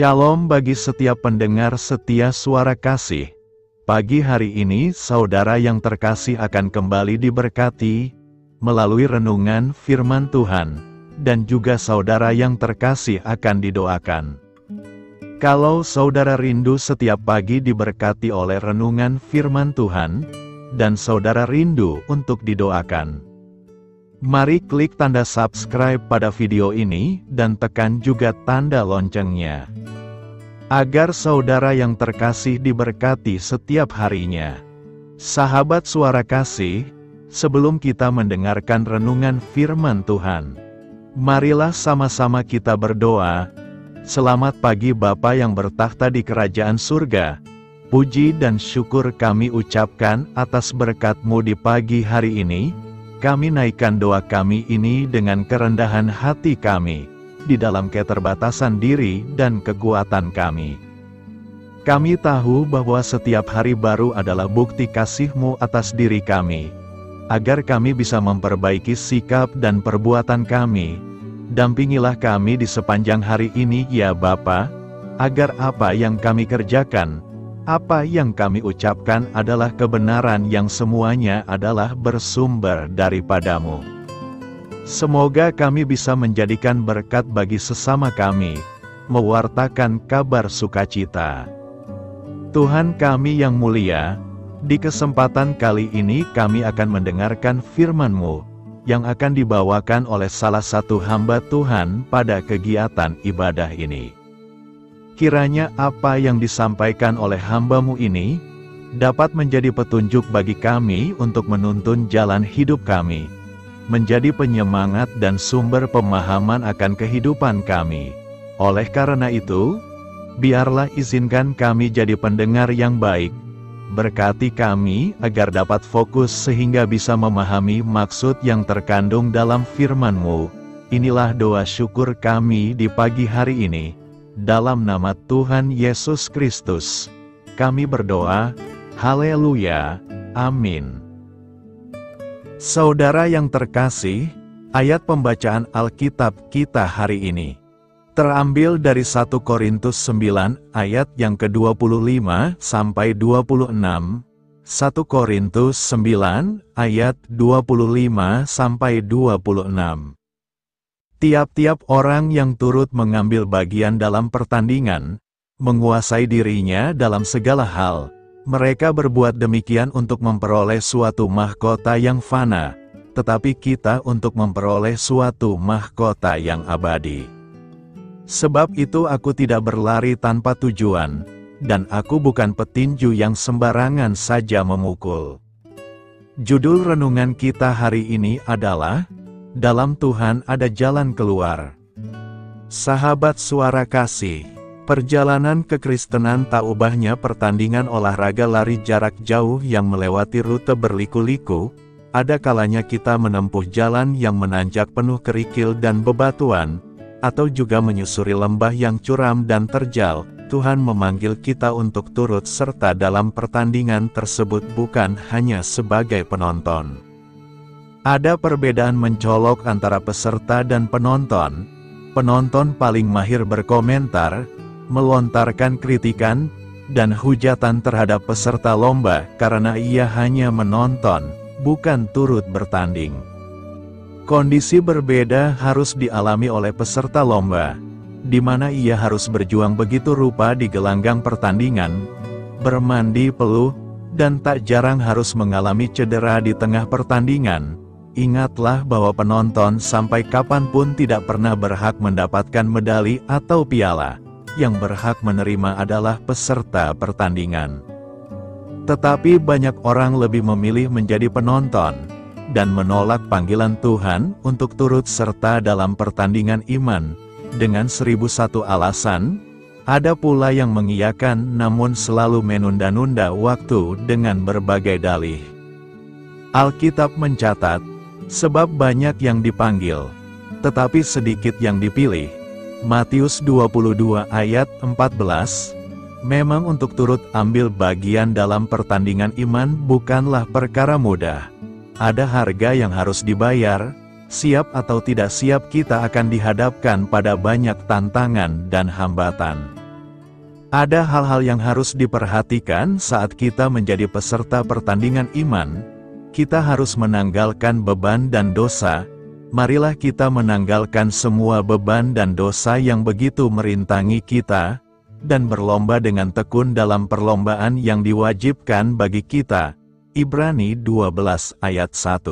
Shalom bagi setiap pendengar setia Suara Kasih. Pagi hari ini saudara yang terkasih akan kembali diberkati melalui renungan firman Tuhan, dan juga saudara yang terkasih akan didoakan. Kalau saudara rindu setiap pagi diberkati oleh renungan firman Tuhan, dan saudara rindu untuk didoakan, mari klik tanda subscribe pada video ini dan tekan juga tanda loncengnya, agar saudara yang terkasih diberkati setiap harinya. Sahabat Suara Kasih, sebelum kita mendengarkan renungan firman Tuhan, marilah sama-sama kita berdoa. Selamat pagi Bapa yang bertakhta di kerajaan surga. Puji dan syukur kami ucapkan atas berkat-Mu di pagi hari ini. Kami naikkan doa kami ini dengan kerendahan hati kami, di dalam keterbatasan diri dan kekuatan kami. Kami tahu bahwa setiap hari baru adalah bukti kasih-Mu atas diri kami, agar kami bisa memperbaiki sikap dan perbuatan kami. Dampingilah kami di sepanjang hari ini ya Bapa, agar apa yang kami kerjakan, apa yang kami ucapkan adalah kebenaran yang semuanya adalah bersumber daripada-Mu. Semoga kami bisa menjadikan berkat bagi sesama kami, mewartakan kabar sukacita. Tuhan kami yang mulia, di kesempatan kali ini kami akan mendengarkan firman-Mu, yang akan dibawakan oleh salah satu hamba Tuhan pada kegiatan ibadah ini. Kiranya apa yang disampaikan oleh hamba-Mu ini, dapat menjadi petunjuk bagi kami untuk menuntun jalan hidup kami, menjadi penyemangat dan sumber pemahaman akan kehidupan kami. Oleh karena itu, biarlah izinkan kami jadi pendengar yang baik. Berkati kami agar dapat fokus sehingga bisa memahami maksud yang terkandung dalam firman-Mu. Inilah doa syukur kami di pagi hari ini. Dalam nama Tuhan Yesus Kristus, kami berdoa. Haleluya. Amin. Saudara yang terkasih, ayat pembacaan Alkitab kita hari ini terambil dari 1 Korintus 9 ayat yang ke-25 sampai 26. 1 Korintus 9 ayat 25 sampai 26. Tiap-tiap orang yang turut mengambil bagian dalam pertandingan, menguasai dirinya dalam segala hal. Mereka berbuat demikian untuk memperoleh suatu mahkota yang fana, tetapi kita untuk memperoleh suatu mahkota yang abadi. Sebab itu aku tidak berlari tanpa tujuan, dan aku bukan petinju yang sembarangan saja memukul. Judul renungan kita hari ini adalah, Dalam Tuhan ada jalan keluar. Sahabat Suara Kasih, perjalanan kekristenan tak ubahnya pertandingan olahraga lari jarak jauh yang melewati rute berliku-liku. Ada kalanya kita menempuh jalan yang menanjak penuh kerikil dan bebatuan, atau juga menyusuri lembah yang curam dan terjal. Tuhan memanggil kita untuk turut serta dalam pertandingan tersebut, bukan hanya sebagai penonton. Ada perbedaan mencolok antara peserta dan penonton. Penonton paling mahir berkomentar, melontarkan kritikan, dan hujatan terhadap peserta lomba karena ia hanya menonton, bukan turut bertanding. Kondisi berbeda harus dialami oleh peserta lomba, di mana ia harus berjuang begitu rupa di gelanggang pertandingan, bermandi peluh, dan tak jarang harus mengalami cedera di tengah pertandingan. Ingatlah bahwa penonton sampai kapanpun tidak pernah berhak mendapatkan medali atau piala. Yang berhak menerima adalah peserta pertandingan. Tetapi banyak orang lebih memilih menjadi penonton, dan menolak panggilan Tuhan untuk turut serta dalam pertandingan iman, dengan 1001 alasan. Ada pula yang mengiyakan namun selalu menunda-nunda waktu dengan berbagai dalih. Alkitab mencatat, sebab banyak yang dipanggil, tetapi sedikit yang dipilih. Matius 22 ayat 14. Memang untuk turut ambil bagian dalam pertandingan iman bukanlah perkara mudah. Ada harga yang harus dibayar, siap atau tidak siap kita akan dihadapkan pada banyak tantangan dan hambatan. Ada hal-hal yang harus diperhatikan saat kita menjadi peserta pertandingan iman. Kita harus menanggalkan beban dan dosa. Marilah kita menanggalkan semua beban dan dosa yang begitu merintangi kita, dan berlomba dengan tekun dalam perlombaan yang diwajibkan bagi kita. Ibrani 12 ayat 1.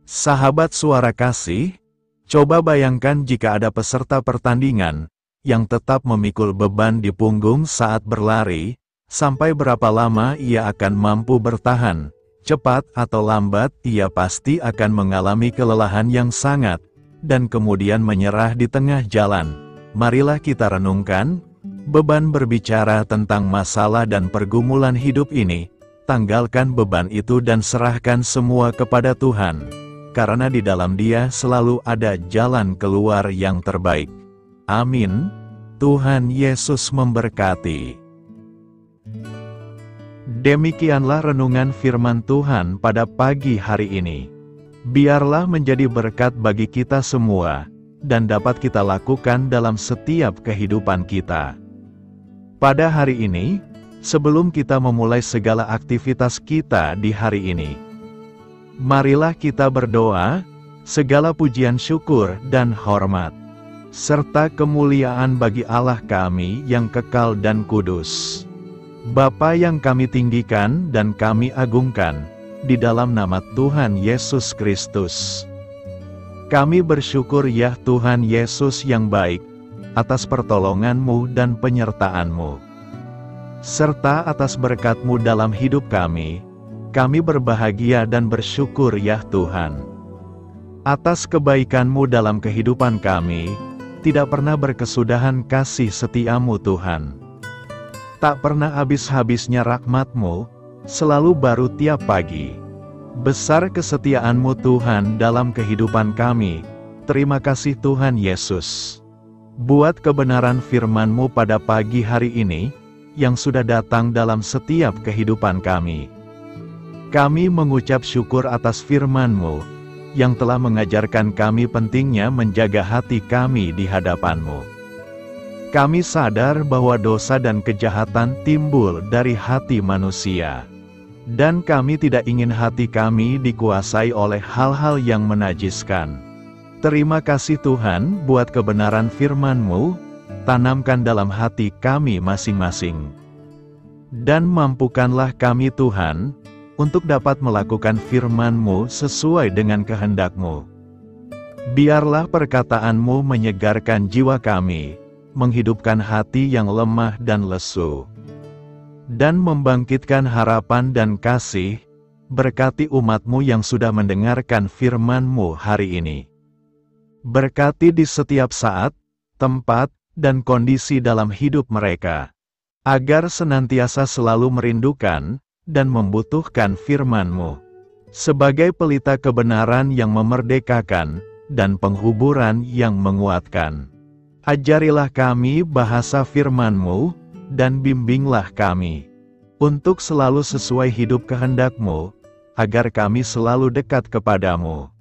Sahabat Suara Kasih, coba bayangkan jika ada peserta pertandingan yang tetap memikul beban di punggung saat berlari, sampai berapa lama ia akan mampu bertahan. Cepat atau lambat, ia pasti akan mengalami kelelahan yang sangat, dan kemudian menyerah di tengah jalan. Marilah kita renungkan, beban berbicara tentang masalah dan pergumulan hidup ini. Tanggalkan beban itu dan serahkan semua kepada Tuhan, karena di dalam Dia selalu ada jalan keluar yang terbaik. Amin. Tuhan Yesus memberkati. Demikianlah renungan firman Tuhan pada pagi hari ini. Biarlah menjadi berkat bagi kita semua, dan dapat kita lakukan dalam setiap kehidupan kita. Pada hari ini, sebelum kita memulai segala aktivitas kita di hari ini, marilah kita berdoa, segala pujian syukur dan hormat, serta kemuliaan bagi Allah kami yang kekal dan kudus. Bapa yang kami tinggikan dan kami agungkan, di dalam nama Tuhan Yesus Kristus. Kami bersyukur ya Tuhan Yesus yang baik, atas pertolongan-Mu dan penyertaan-Mu, serta atas berkat-Mu dalam hidup kami. Kami berbahagia dan bersyukur ya Tuhan. Atas kebaikan-Mu dalam kehidupan kami, tidak pernah berkesudahan kasih setia-Mu Tuhan. Tak pernah habis-habisnya rahmat-Mu, selalu baru tiap pagi. Besar kesetiaan-Mu Tuhan dalam kehidupan kami. Terima kasih Tuhan Yesus. Buat kebenaran firman-Mu pada pagi hari ini, yang sudah datang dalam setiap kehidupan kami. Kami mengucap syukur atas firman-Mu, yang telah mengajarkan kami pentingnya menjaga hati kami di hadapan-Mu. Kami sadar bahwa dosa dan kejahatan timbul dari hati manusia. Dan kami tidak ingin hati kami dikuasai oleh hal-hal yang menajiskan. Terima kasih Tuhan buat kebenaran firman-Mu, tanamkan dalam hati kami masing-masing. Dan mampukanlah kami Tuhan, untuk dapat melakukan firman-Mu sesuai dengan kehendak-Mu. Biarlah perkataan-Mu menyegarkan jiwa kami, menghidupkan hati yang lemah dan lesu, dan membangkitkan harapan dan kasih. Berkati umat-Mu yang sudah mendengarkan firman-Mu hari ini. Berkati di setiap saat, tempat, dan kondisi dalam hidup mereka, agar senantiasa selalu merindukan dan membutuhkan firman-Mu, sebagai pelita kebenaran yang memerdekakan, dan penghuburan yang menguatkan. Ajarilah kami bahasa firman-Mu, dan bimbinglah kami, untuk selalu sesuai hidup kehendak-Mu, agar kami selalu dekat kepadamu.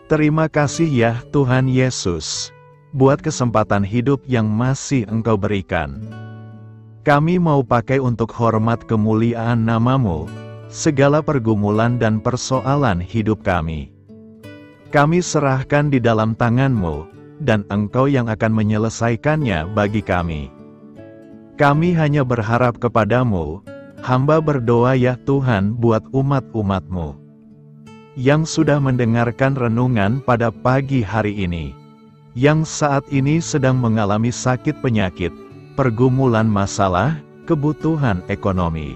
Terima kasih ya Tuhan Yesus, buat kesempatan hidup yang masih Engkau berikan. Kami mau pakai untuk hormat kemuliaan nama-Mu, segala pergumulan dan persoalan hidup kami. Kami serahkan di dalam tangan-Mu, dan Engkau yang akan menyelesaikannya bagi kami. Kami hanya berharap kepadamu, hamba berdoa ya Tuhan buat umat-umat-Mu, yang sudah mendengarkan renungan pada pagi hari ini, yang saat ini sedang mengalami sakit penyakit, pergumulan masalah, kebutuhan ekonomi.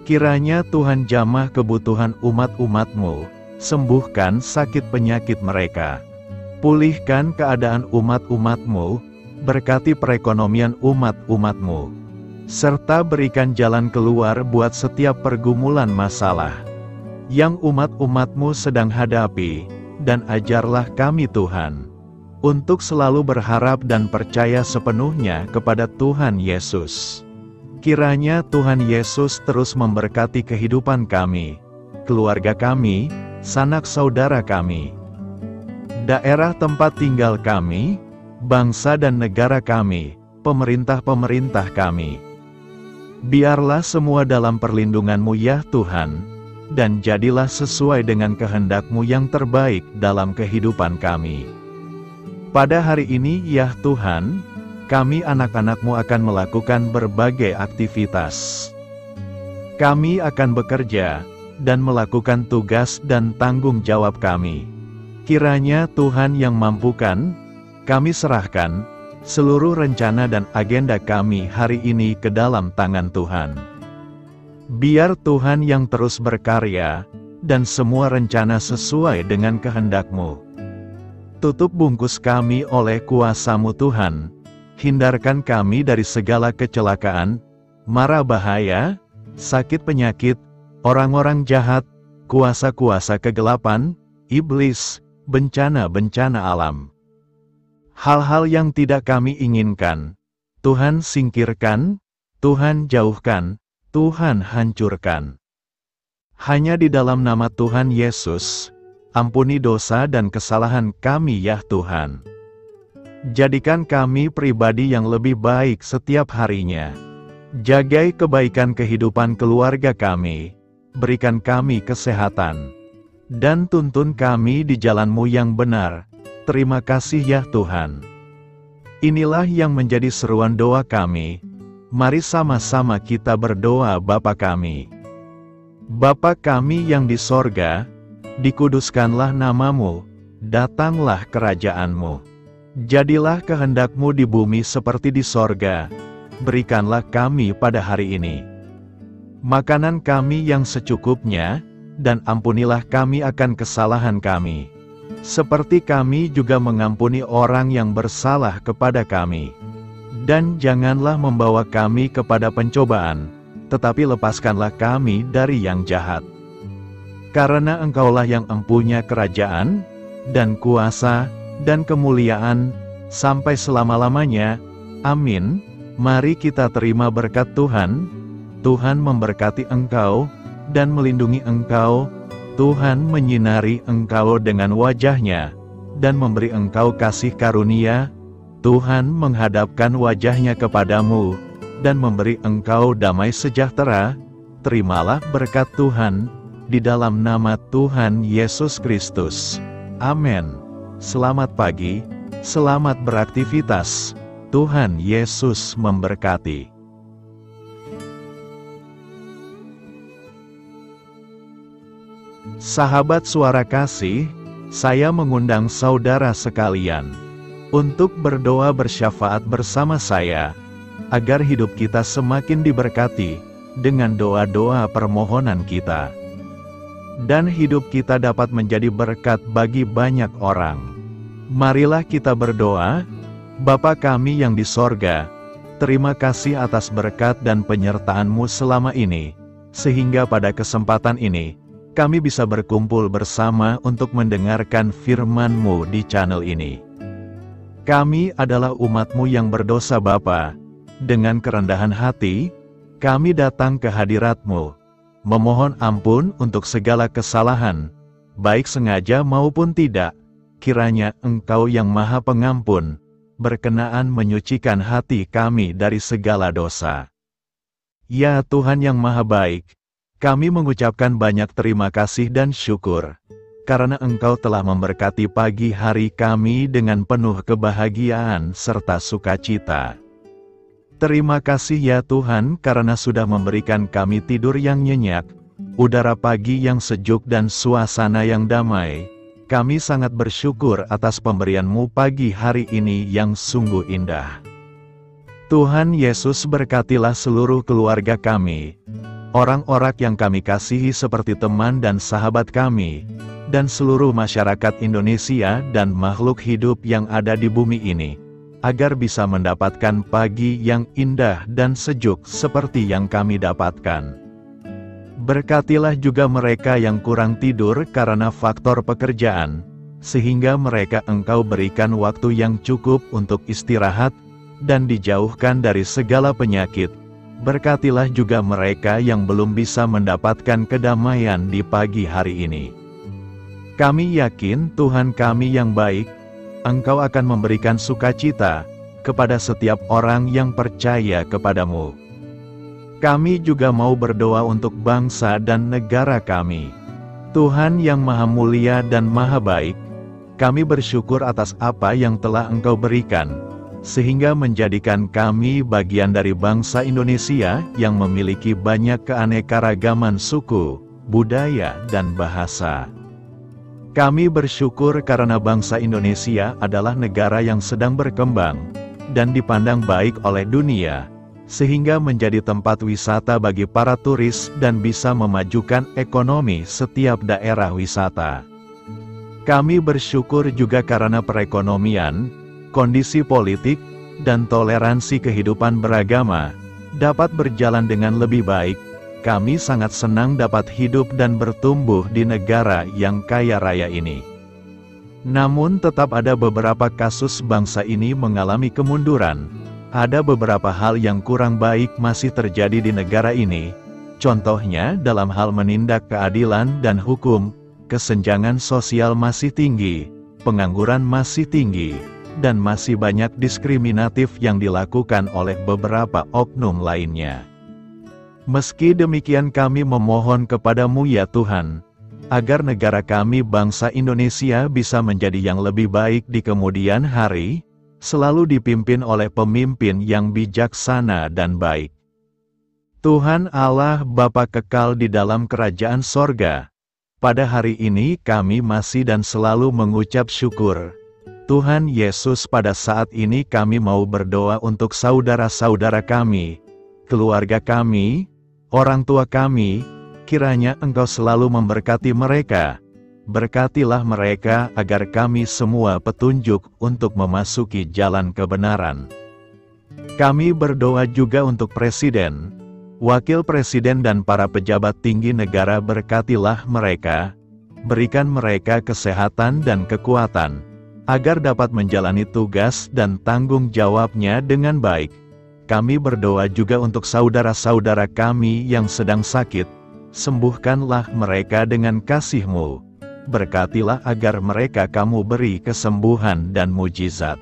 Kiranya Tuhan jamah kebutuhan umat-umat-Mu, sembuhkan sakit penyakit mereka. Pulihkan keadaan umat-umat-Mu, berkati perekonomian umat-umat-Mu, serta berikan jalan keluar buat setiap pergumulan masalah yang umat-umat-Mu sedang hadapi, dan ajarlah kami Tuhan, untuk selalu berharap dan percaya sepenuhnya kepada Tuhan Yesus. Kiranya Tuhan Yesus terus memberkati kehidupan kami, keluarga kami, sanak saudara kami, daerah tempat tinggal kami, bangsa dan negara kami, pemerintah-pemerintah kami. Biarlah semua dalam perlindungan-Mu ya Tuhan, dan jadilah sesuai dengan kehendak-Mu yang terbaik dalam kehidupan kami. Pada hari ini ya Tuhan, kami anak-anak-Mu akan melakukan berbagai aktivitas. Kami akan bekerja, dan melakukan tugas dan tanggung jawab kami. Kiranya Tuhan yang mampukan, kami serahkan seluruh rencana dan agenda kami hari ini ke dalam tangan Tuhan. Biar Tuhan yang terus berkarya, dan semua rencana sesuai dengan kehendak-Mu. Tutup bungkus kami oleh kuasa-Mu Tuhan, hindarkan kami dari segala kecelakaan, mara bahaya, sakit penyakit, orang-orang jahat, kuasa-kuasa kegelapan, iblis, bencana-bencana alam. Hal-hal yang tidak kami inginkan, Tuhan singkirkan, Tuhan jauhkan, Tuhan hancurkan. Hanya di dalam nama Tuhan Yesus, ampuni dosa dan kesalahan kami ya Tuhan. Jadikan kami pribadi yang lebih baik setiap harinya. Jagai kebaikan kehidupan keluarga kami, berikan kami kesehatan, dan tuntun kami di jalan-Mu yang benar. Terima kasih ya Tuhan. Inilah yang menjadi seruan doa kami. Mari sama-sama kita berdoa Bapa kami. Bapa kami yang di sorga, dikuduskanlah nama-Mu, datanglah kerajaan-Mu. Jadilah kehendak-Mu di bumi seperti di sorga. Berikanlah kami pada hari ini makanan kami yang secukupnya, dan ampunilah kami akan kesalahan kami, seperti kami juga mengampuni orang yang bersalah kepada kami. Dan janganlah membawa kami kepada pencobaan, tetapi lepaskanlah kami dari yang jahat. Karena Engkaulah yang empunya kerajaan, dan kuasa, dan kemuliaan, sampai selama-lamanya. Amin. Mari kita terima berkat Tuhan. Tuhan memberkati engkau, dan melindungi engkau. Tuhan menyinari engkau dengan wajah-Nya, dan memberi engkau kasih karunia. Tuhan menghadapkan wajah-Nya kepadamu, dan memberi engkau damai sejahtera. Terimalah berkat Tuhan, di dalam nama Tuhan Yesus Kristus. Amin. Selamat pagi, selamat beraktivitas. Tuhan Yesus memberkati. Sahabat Suara Kasih, saya mengundang saudara sekalian untuk berdoa bersyafaat bersama saya, agar hidup kita semakin diberkati dengan doa-doa permohonan kita, dan hidup kita dapat menjadi berkat bagi banyak orang. Marilah kita berdoa. Bapa kami yang di sorga, terima kasih atas berkat dan penyertaan-Mu selama ini, sehingga pada kesempatan ini, kami bisa berkumpul bersama untuk mendengarkan firman-Mu di channel ini. Kami adalah umat-Mu yang berdosa Bapa. Dengan kerendahan hati, kami datang ke hadirat-Mu, memohon ampun untuk segala kesalahan, baik sengaja maupun tidak. Kiranya Engkau yang Maha Pengampun, berkenaan menyucikan hati kami dari segala dosa. Ya Tuhan yang Maha Baik, kami mengucapkan banyak terima kasih dan syukur, karena Engkau telah memberkati pagi hari kami dengan penuh kebahagiaan serta sukacita. Terima kasih ya Tuhan karena sudah memberikan kami tidur yang nyenyak, udara pagi yang sejuk dan suasana yang damai. Kami sangat bersyukur atas pemberian-Mu pagi hari ini yang sungguh indah. Tuhan Yesus berkatilah seluruh keluarga kami, orang-orang yang kami kasihi seperti teman dan sahabat kami, dan seluruh masyarakat Indonesia dan makhluk hidup yang ada di bumi ini, agar bisa mendapatkan pagi yang indah dan sejuk seperti yang kami dapatkan. Berkatilah juga mereka yang kurang tidur karena faktor pekerjaan, sehingga mereka Engkau berikan waktu yang cukup untuk istirahat, dan dijauhkan dari segala penyakit. Berkatilah juga mereka yang belum bisa mendapatkan kedamaian di pagi hari ini. Kami yakin Tuhan kami yang baik, Engkau akan memberikan sukacita, kepada setiap orang yang percaya kepadamu. Kami juga mau berdoa untuk bangsa dan negara kami. Tuhan yang Maha Mulia dan Maha Baik, kami bersyukur atas apa yang telah Engkau berikan, sehingga menjadikan kami bagian dari bangsa Indonesia yang memiliki banyak keanekaragaman suku, budaya, dan bahasa. Kami bersyukur karena bangsa Indonesia adalah negara yang sedang berkembang dan dipandang baik oleh dunia, sehingga menjadi tempat wisata bagi para turis dan bisa memajukan ekonomi setiap daerah wisata. Kami bersyukur juga karena perekonomian, kondisi politik, dan toleransi kehidupan beragama dapat berjalan dengan lebih baik. Kami sangat senang dapat hidup dan bertumbuh di negara yang kaya raya ini. Namun tetap ada beberapa kasus bangsa ini mengalami kemunduran. Ada beberapa hal yang kurang baik masih terjadi di negara ini. Contohnya dalam hal menindak keadilan dan hukum, kesenjangan sosial masih tinggi, pengangguran masih tinggi, dan masih banyak diskriminatif yang dilakukan oleh beberapa oknum lainnya. Meski demikian kami memohon kepadamu ya Tuhan, agar negara kami bangsa Indonesia bisa menjadi yang lebih baik di kemudian hari, selalu dipimpin oleh pemimpin yang bijaksana dan baik. Tuhan Allah Bapa kekal di dalam kerajaan sorga, pada hari ini kami masih dan selalu mengucap syukur. Tuhan Yesus, pada saat ini kami mau berdoa untuk saudara-saudara kami, keluarga kami, orang tua kami, kiranya Engkau selalu memberkati mereka. Berkatilah mereka agar kami semua petunjuk untuk memasuki jalan kebenaran. Kami berdoa juga untuk Presiden, Wakil Presiden dan para pejabat tinggi negara. Berkatilah mereka, berikan mereka kesehatan dan kekuatan, agar dapat menjalani tugas dan tanggung jawabnya dengan baik. Kami berdoa juga untuk saudara-saudara kami yang sedang sakit, sembuhkanlah mereka dengan kasih-Mu. Berkatilah agar mereka Kamu beri kesembuhan dan mujizat.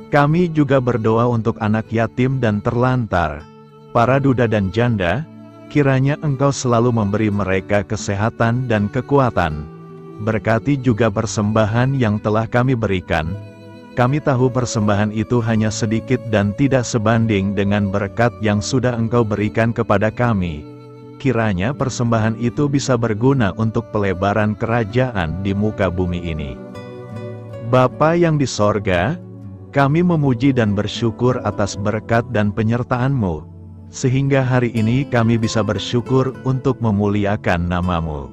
Kami juga berdoa untuk anak yatim dan terlantar, para duda dan janda, kiranya Engkau selalu memberi mereka kesehatan dan kekuatan. Berkati juga persembahan yang telah kami berikan. Kami tahu persembahan itu hanya sedikit dan tidak sebanding dengan berkat yang sudah Engkau berikan kepada kami. Kiranya persembahan itu bisa berguna untuk pelebaran kerajaan di muka bumi ini. Bapa yang di sorga, kami memuji dan bersyukur atas berkat dan penyertaan-Mu, sehingga hari ini kami bisa bersyukur untuk memuliakan nama-Mu.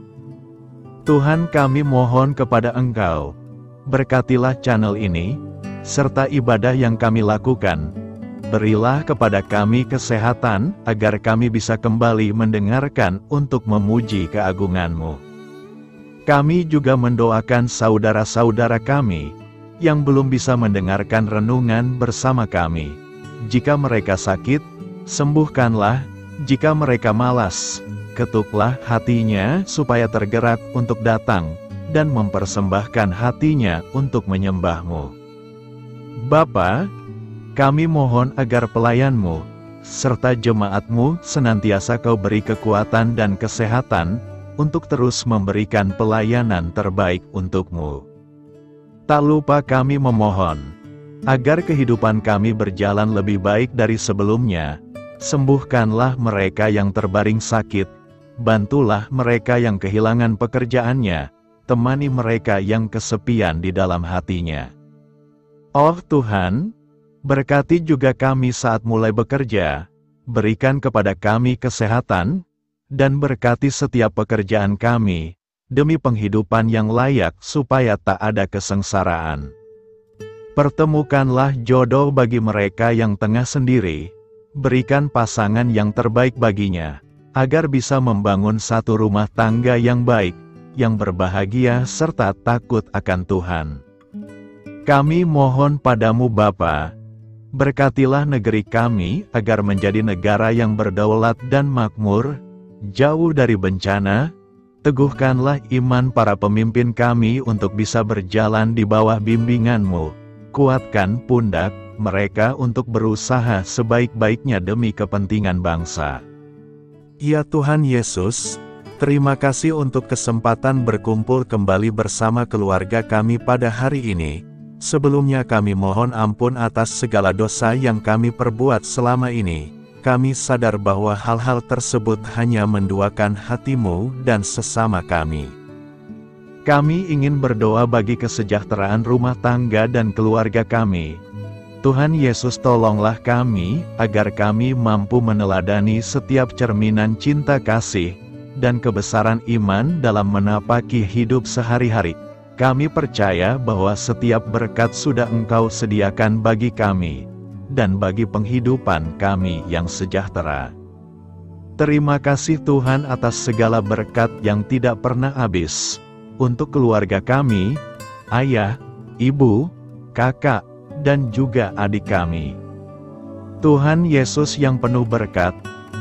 Tuhan, kami mohon kepada Engkau, berkatilah channel ini, serta ibadah yang kami lakukan. Berilah kepada kami kesehatan, agar kami bisa kembali mendengarkan untuk memuji keagungan-Mu. Kami juga mendoakan saudara-saudara kami, yang belum bisa mendengarkan renungan bersama kami. Jika mereka sakit, sembuhkanlah. Jika mereka malas, ketuklah hatinya supaya tergerak untuk datang, dan mempersembahkan hatinya untuk menyembah-Mu. Bapa, kami mohon agar pelayan-Mu, serta jemaat-Mu senantiasa Kau beri kekuatan dan kesehatan, untuk terus memberikan pelayanan terbaik untuk-Mu. Tak lupa kami memohon, agar kehidupan kami berjalan lebih baik dari sebelumnya. Sembuhkanlah mereka yang terbaring sakit, bantulah mereka yang kehilangan pekerjaannya, temani mereka yang kesepian di dalam hatinya. Oh Tuhan, berkati juga kami saat mulai bekerja, berikan kepada kami kesehatan, dan berkati setiap pekerjaan kami, demi penghidupan yang layak supaya tak ada kesengsaraan. Pertemukanlah jodoh bagi mereka yang tengah sendiri, berikan pasangan yang terbaik baginya, agar bisa membangun satu rumah tangga yang baik, yang berbahagia serta takut akan Tuhan. Kami mohon padamu Bapa, berkatilah negeri kami agar menjadi negara yang berdaulat dan makmur, jauh dari bencana. Teguhkanlah iman para pemimpin kami untuk bisa berjalan di bawah bimbingan-Mu. Kuatkan pundak, mereka untuk berusaha sebaik-baiknya demi kepentingan bangsa. Ya Tuhan Yesus, terima kasih untuk kesempatan berkumpul kembali bersama keluarga kami pada hari ini. Sebelumnya kami mohon ampun atas segala dosa yang kami perbuat selama ini. Kami sadar bahwa hal-hal tersebut hanya menduakan hati-Mu dan sesama kami. Kami ingin berdoa bagi kesejahteraan rumah tangga dan keluarga kami. Tuhan Yesus, tolonglah kami, agar kami mampu meneladani setiap cerminan cinta kasih dan kebesaran iman dalam menapaki hidup sehari-hari. Kami percaya bahwa setiap berkat sudah Engkau sediakan bagi kami, dan bagi penghidupan kami yang sejahtera. Terima kasih Tuhan atas segala berkat yang tidak pernah habis, untuk keluarga kami, ayah, ibu, kakak, dan juga adik kami. Tuhan Yesus yang penuh berkat,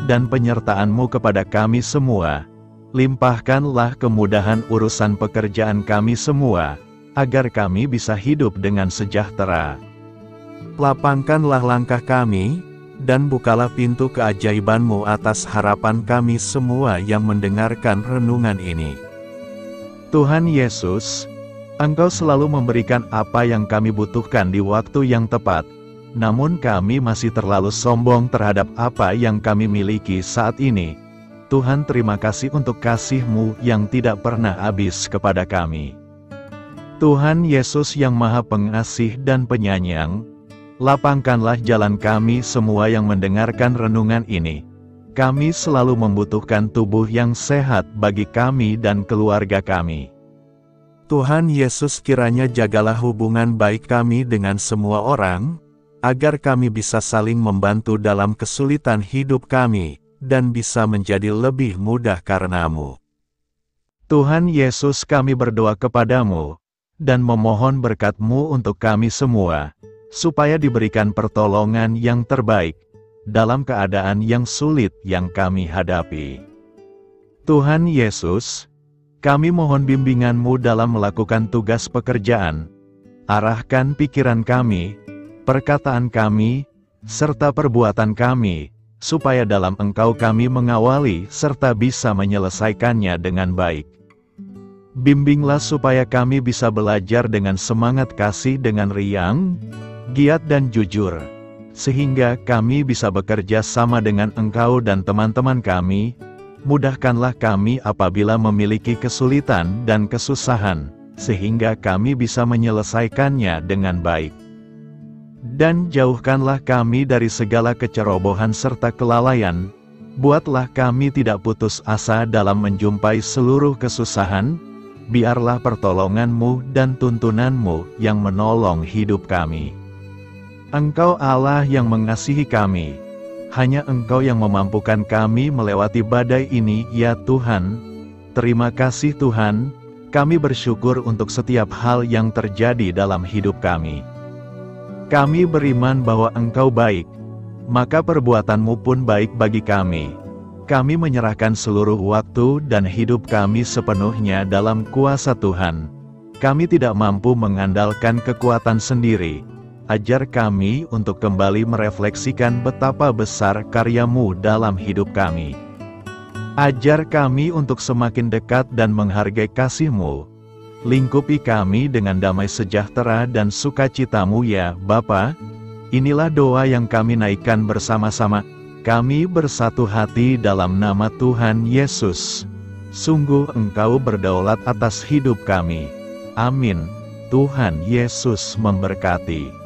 dan penyertaan-Mu kepada kami semua, limpahkanlah kemudahan urusan pekerjaan kami semua, agar kami bisa hidup dengan sejahtera. Lapangkanlah langkah kami, dan bukalah pintu keajaiban-Mu atas harapan kami semua yang mendengarkan renungan ini. Tuhan Yesus, Engkau selalu memberikan apa yang kami butuhkan di waktu yang tepat, namun kami masih terlalu sombong terhadap apa yang kami miliki saat ini. Tuhan, terima kasih untuk kasih-Mu yang tidak pernah habis kepada kami. Tuhan Yesus yang Maha Pengasih dan Penyayang, lapangkanlah jalan kami semua yang mendengarkan renungan ini. Kami selalu membutuhkan tubuh yang sehat bagi kami dan keluarga kami. Tuhan Yesus, kiranya jagalah hubungan baik kami dengan semua orang, agar kami bisa saling membantu dalam kesulitan hidup kami, dan bisa menjadi lebih mudah karena-Mu. Tuhan Yesus, kami berdoa kepada-Mu, dan memohon berkat-Mu untuk kami semua, supaya diberikan pertolongan yang terbaik, dalam keadaan yang sulit yang kami hadapi. Tuhan Yesus, kami mohon bimbingan-Mu dalam melakukan tugas pekerjaan. Arahkan pikiran kami, perkataan kami, serta perbuatan kami, supaya dalam Engkau kami mengawali serta bisa menyelesaikannya dengan baik. Bimbinglah supaya kami bisa belajar dengan semangat kasih dengan riang, giat dan jujur, sehingga kami bisa bekerja sama dengan Engkau dan teman-teman kami. Mudahkanlah kami apabila memiliki kesulitan dan kesusahan, sehingga kami bisa menyelesaikannya dengan baik. Dan jauhkanlah kami dari segala kecerobohan serta kelalaian. Buatlah kami tidak putus asa dalam menjumpai seluruh kesusahan. Biarlah pertolongan-Mu dan tuntunan-Mu yang menolong hidup kami. Engkau Allah yang mengasihi kami. Hanya Engkau yang memampukan kami melewati badai ini, ya Tuhan. Terima kasih Tuhan, kami bersyukur untuk setiap hal yang terjadi dalam hidup kami. Kami beriman bahwa Engkau baik, maka perbuatan-Mu pun baik bagi kami. Kami menyerahkan seluruh waktu dan hidup kami sepenuhnya dalam kuasa Tuhan. Kami tidak mampu mengandalkan kekuatan sendiri. Ajar kami untuk kembali merefleksikan betapa besar karya-Mu dalam hidup kami. Ajar kami untuk semakin dekat dan menghargai kasih-Mu. Lingkupi kami dengan damai sejahtera dan sukacita-Mu ya Bapa. Inilah doa yang kami naikkan bersama-sama. Kami bersatu hati dalam nama Tuhan Yesus. Sungguh Engkau berdaulat atas hidup kami. Amin. Tuhan Yesus memberkati.